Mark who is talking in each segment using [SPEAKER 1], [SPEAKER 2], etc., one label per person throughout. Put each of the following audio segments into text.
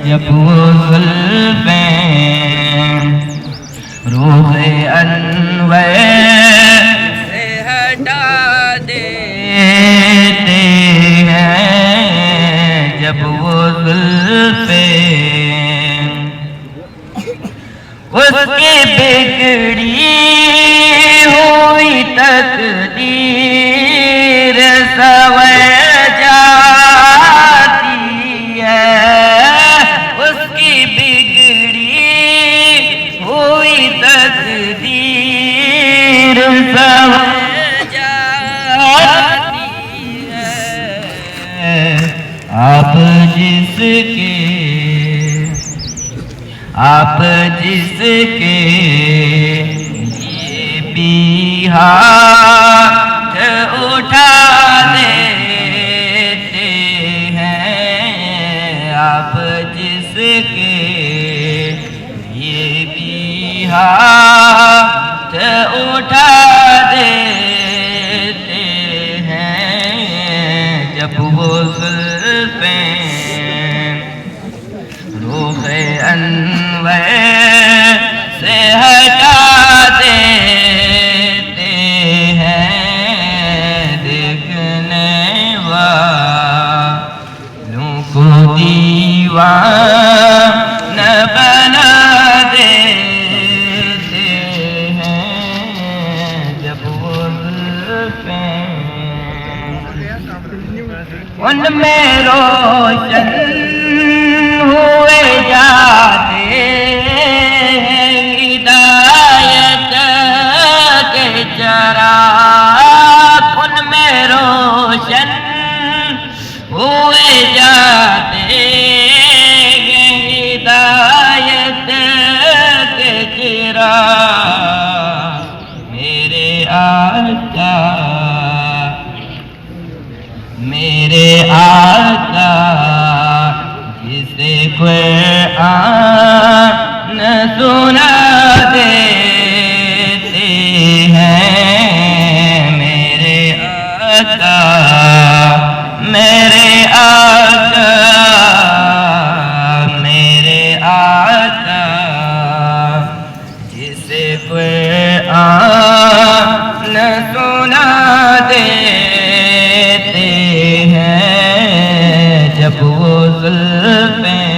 [SPEAKER 1] جب وہ زلفیں روح انور سے ہٹا دیتے ہیں، جب وہ زلفیں اس کی بگڑی ہوئی تقدیر سنور جاتی ہے، اس کی بگڑی ہوئی تقدیر سنور جاتی ہے۔ آپ جس کے لیے بھی ہاتھ اٹھا دیتے ہیں، آپ جس کے لیے بھی ہاتھ اٹھا دیتے ہیں، جب وہ زلفیں روح انور سے ہٹا دیتے ہیں، دیکھنے والوں کو دیوانہ بنا دیتے ہیں، جب وہ زلفیں ان میں روشن ہوئے جاتے ہیں، ہدایت کے چراغ ان میں روشن ہوئے جاتے ہیں، ہدایت کے چراغ میرے آقا جسے قرآن سنا دیتے ہیں، میرے آقا جسے قرآن سنا دیتے ہیں، جب وہ زلفیں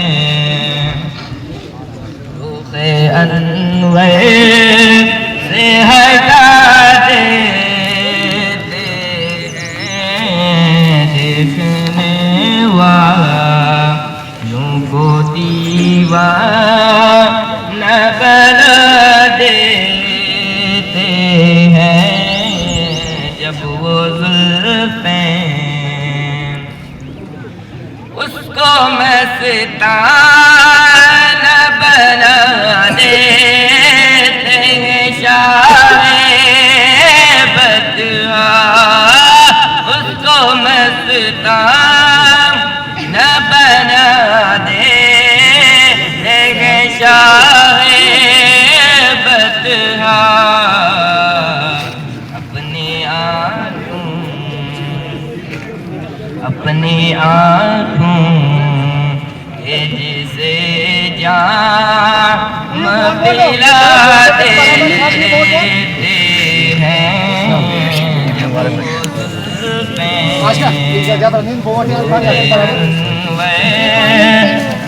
[SPEAKER 1] روح انور سے ہٹا دیتے ہیں، دیکھنے والوں کو دیوانہ بنا دیتے ہیں، جب وہ زلفیں اس کو مستانہ بنا دیتے ہیں، شاہ بدعا اس کو مستانہ بنا دیتے ہیں، شاہ بدعا اپنی آنکھوں کے جسے جام پلا دیتے ہیں، جب وہ زلفیں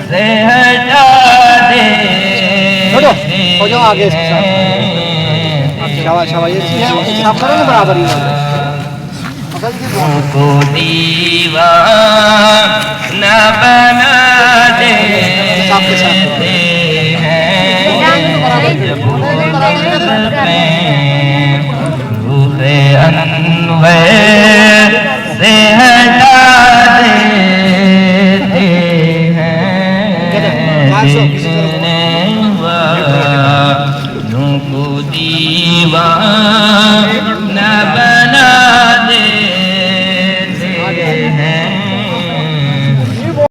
[SPEAKER 1] سے ہٹا دیتے کو دیوانہ بنا دیتے ہیں، جب وہ زلفیں روح انور